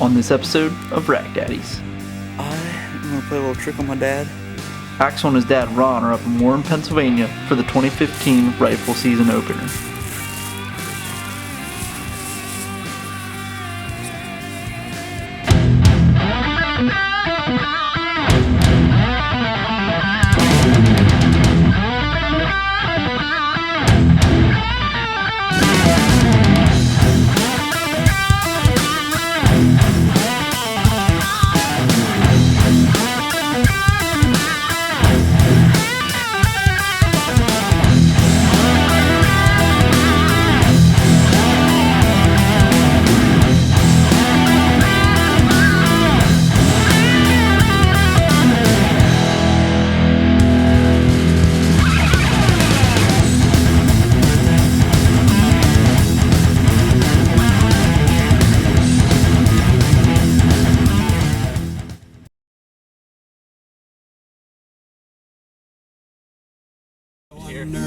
on this episode of Rack Daddies. I'm gonna play a little trick on my dad. Axel and his dad Ron are up in Warren, Pennsylvania for the 2015 rifle season opener.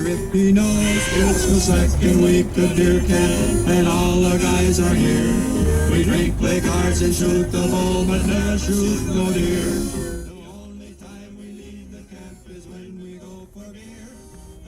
If he knows it's the second week of deer camp and all the guys are here, we drink, play cards and shoot the bull, but never shoot no deer. The only time we leave the camp is when we go for beer.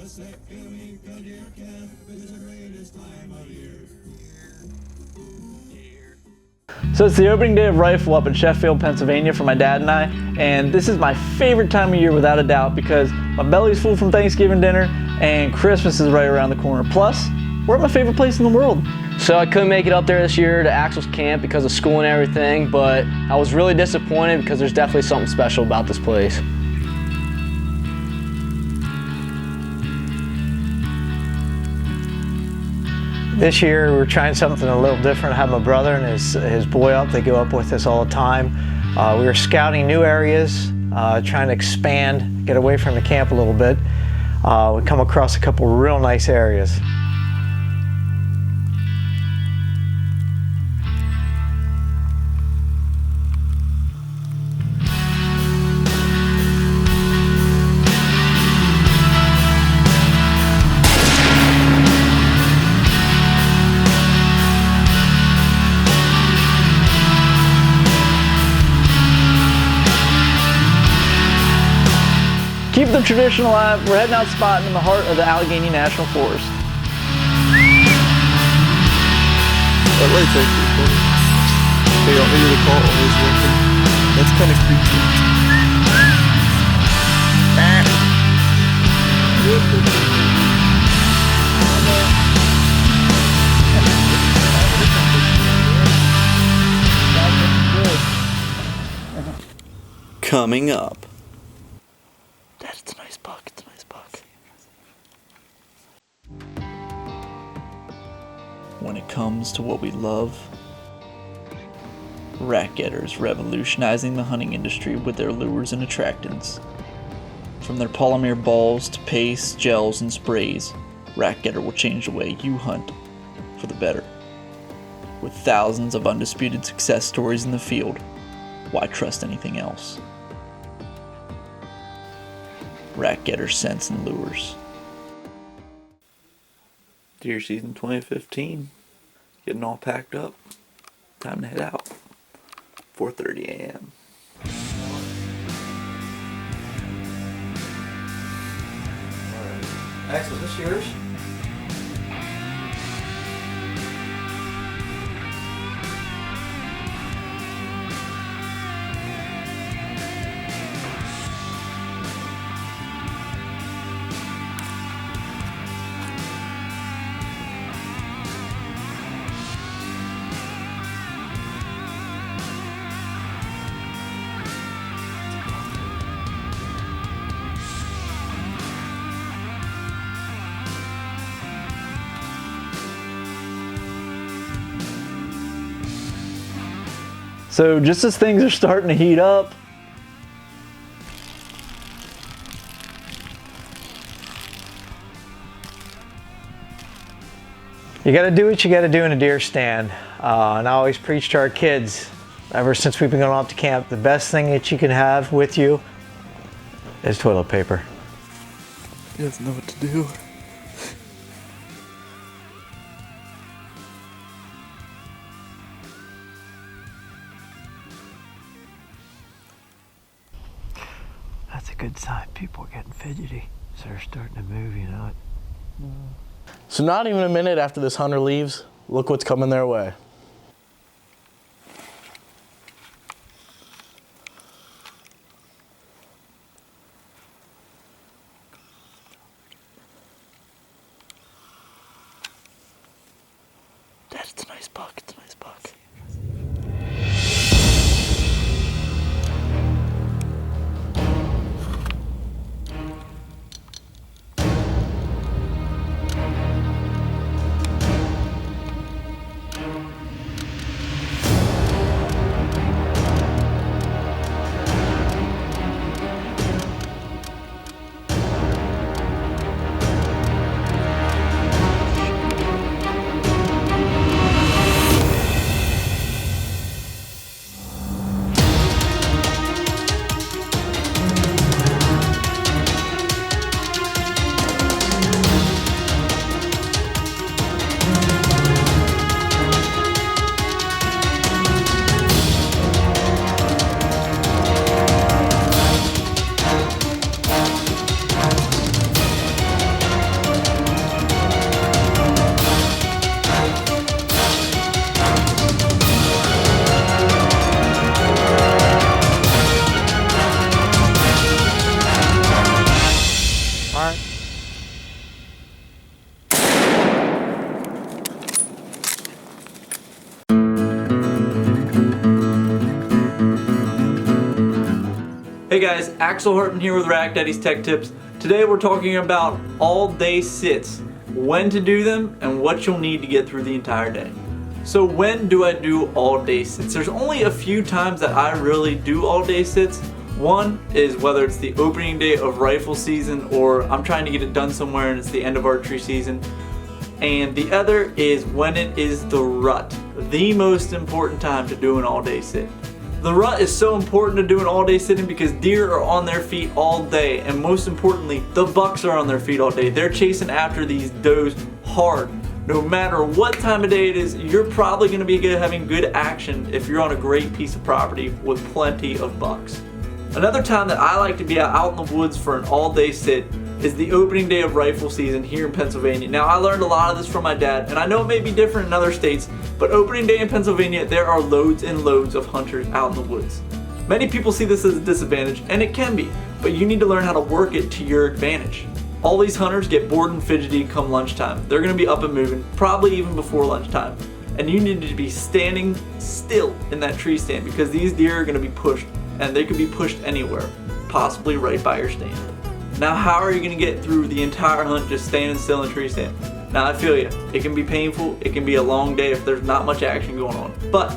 The second week of deer camp is the greatest time of year. So it's the opening day of rifle up in Sheffield, Pennsylvania for my dad and I, and this is my favorite time of year without a doubt because my belly's full from Thanksgiving dinner and Christmas is right around the corner. Plus, we're at my favorite place in the world. So I couldn't make it up there this year to Axel's camp because of school and everything, but I was really disappointed because there's definitely something special about this place. This year we're trying something a little different. I have my brother and his boy up. They go up with us all the time. We were scouting new areas, trying to expand, get away from the camp a little bit. We come across a couple real nice areas. Keep the tradition alive. We're heading out spotting in the heart of the Allegheny National Forest. That light's actually funny. Hey, I'll hear the call always working. That's kind of creepy. Coming up. Dad, it's a nice buck. It's a nice buck. When it comes to what we love, Rack Getters revolutionizing the hunting industry with their lures and attractants. From their polymer balls to pastes, gels, and sprays, Rack Getter will change the way you hunt for the better. With thousands of undisputed success stories in the field, why trust anything else? Rack Getter scents and lures. Deer season 2015. Getting all packed up. Time to head out. 4:30 a.m. Axel, is this yours? So just as things are starting to heat up, You got to do what you got to do in a deer stand. And I always preach to our kids, ever since we've been going off to camp, the best thing that you can have with you is toilet paper. He doesn't know what to do. good sign. People are getting fidgety, so they're starting to move, you know. So not even a minute after this hunter leaves, look what's coming their way. Dad, it's a nice buck. It's a nice buck. Hey guys, Axel Hartman here with Rack Daddies Tech Tips. Today we're talking about all-day sits, when to do them, and what you'll need to get through the entire day. So when do I do all-day sits? There's only a few times that I really do all-day sits. One is whether it's the opening day of rifle season or I'm trying to get it done somewhere and it's the end of archery season. And the other is when it is the rut, the most important time to do an all-day sit. The rut is so important to do an all-day sitting because deer are on their feet all day, and most importantly, the bucks are on their feet all day. They're chasing after these does hard. No matter what time of day it is, you're probably going to be having good action if you're on a great piece of property with plenty of bucks. Another time that I like to be out in the woods for an all-day sit is the opening day of rifle season here in Pennsylvania. Now, I learned a lot of this from my dad, and I know it may be different in other states, but opening day in Pennsylvania, there are loads and loads of hunters out in the woods. Many people see this as a disadvantage, and it can be, but you need to learn how to work it to your advantage. All these hunters get bored and fidgety come lunchtime. They're gonna be up and moving, probably even before lunchtime. And you need to be standing still in that tree stand because these deer are gonna be pushed, and they could be pushed anywhere, possibly right by your stand. Now, how are you gonna get through the entire hunt just standing still in a tree stand? Now, I feel you. It can be painful. It can be a long day if there's not much action going on. But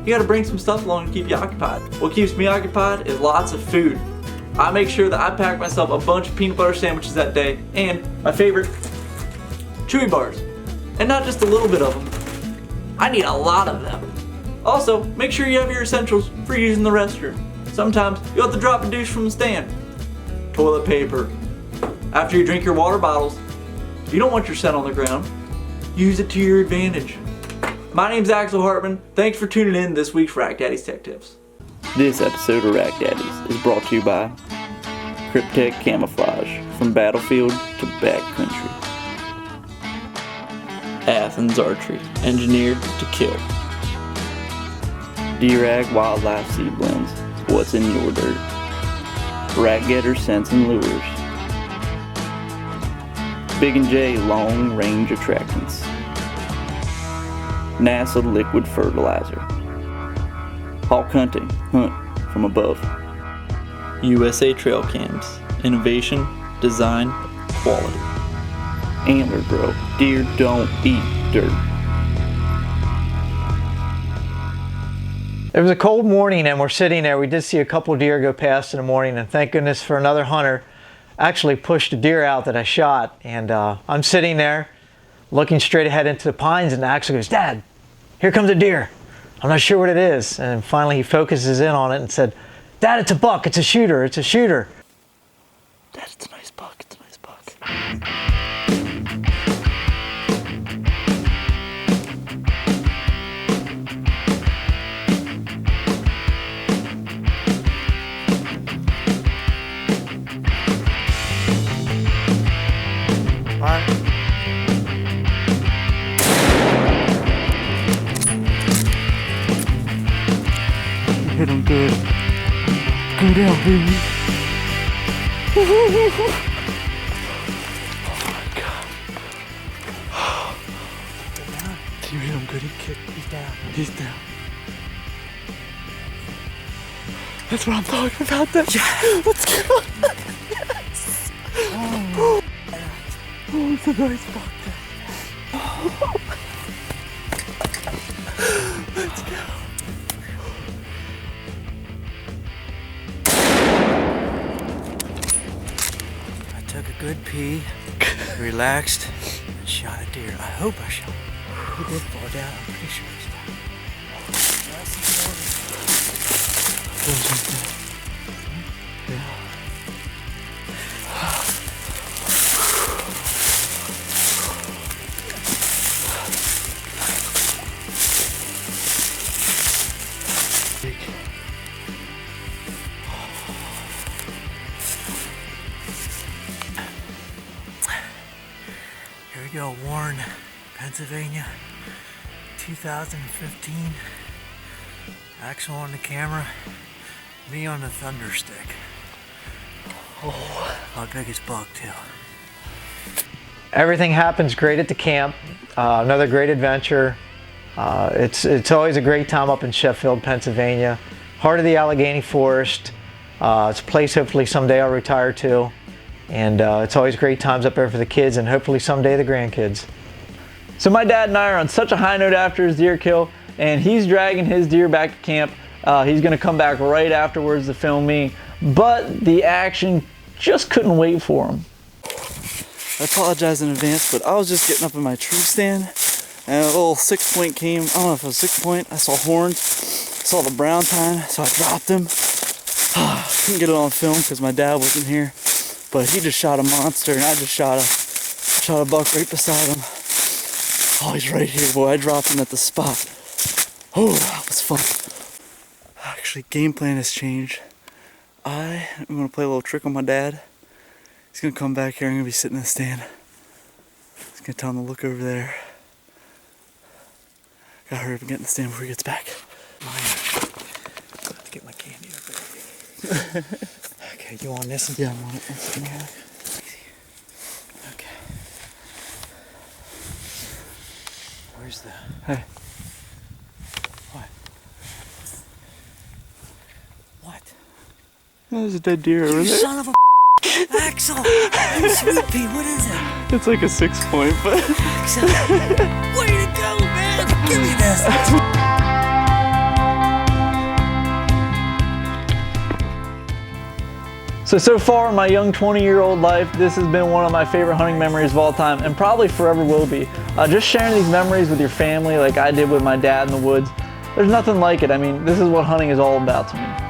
you gotta bring some stuff along to keep you occupied. What keeps me occupied is lots of food. I make sure that I pack myself a bunch of peanut butter sandwiches that day and my favorite, Chewy bars. And not just a little bit of them. I need a lot of them. Also, make sure you have your essentials for using the restroom. Sometimes you'll have to drop a douche from the stand. Toilet paper. After you drink your water bottles, you don't want your scent on the ground. Use it to your advantage. My name's Axel Hartman. Thanks for tuning in this week's Rack Daddies Tech Tips. This episode of Rack Daddies is brought to you by Cryptek Camouflage, from battlefield to backcountry. Athens Archery, engineered to kill. D-Rag Wildlife Seed Blends, what's in your dirt. Rack Getter Scents and Lures. Big & J Long Range Attractants. NASA Liquid Fertilizer. Hawk Hunting, hunt from above. USA Trail Cams, innovation, design, quality. Antler Grow, deer don't eat dirt. It was a cold morning and we're sitting there. We did see a couple deer go past in the morning, and thank goodness for another hunter actually pushed a deer out that I shot. And I'm sitting there looking straight ahead into the pines, and Axel goes, "Dad, here comes a deer. I'm not sure what it is." And finally he focuses in on it and said, "Dad, it's a buck. It's a shooter. It's a shooter." Dad, it's a nice buck. It's a nice buck. hit him good. Go down, baby. Oh my God. You hit him good, he kicked. He's down. He's down. That's what I'm talking about then. Yeah. Let's go. Yes. Oh, it's a nice buck there. Let's go. I took a good pee, relaxed, and shot a deer. I hope I shot him. He did fall down. I'm pretty sure he's down. Here we go, Warren, Pennsylvania, 2015. Axel on the camera, me on the thunder stick. Oh, my biggest buck too. Everything happens great at the camp. Another great adventure. It's always a great time up in Sheffield, Pennsylvania. Heart of the Allegheny Forest. It's a place hopefully someday I'll retire to. And it's always great times up there for the kids and hopefully someday the grandkids. So my dad and I are on such a high note after his deer kill, and he's dragging his deer back to camp. He's gonna come back right afterwards to film me, but the action just couldn't wait for him. I apologize in advance, but I was just getting up in my tree stand and a little 6-point came. I don't know if it was 6-point. I saw horns, saw the brown tine, so I dropped him. Couldn't get it on film because my dad wasn't here, but he just shot a monster and I just shot a buck right beside him. Oh, he's right here, boy. I dropped him at the spot. Oh, that was fun. Actually, game plan has changed. I'm gonna play a little trick on my dad. He's gonna come back here. I'm gonna be sitting in the stand. He's gonna tell him to look over there. Gotta hurry up and get in the stand before he gets back. I have to get my candy over. Okay, you on this one? Yeah, I'm on it. Okay. Where's the... Hey. What? What? There's a dead deer over You there. son of a Axel! Hey, Sweet Pea, what is it? It's like a 6-point, but... Axel! Way to go, man! Give me this! So far in my young 20-year-old life, this has been one of my favorite hunting memories of all time, and probably forever will be. Just sharing these memories with your family like I did with my dad in the woods, there's nothing like it. I mean, this is what hunting is all about to me.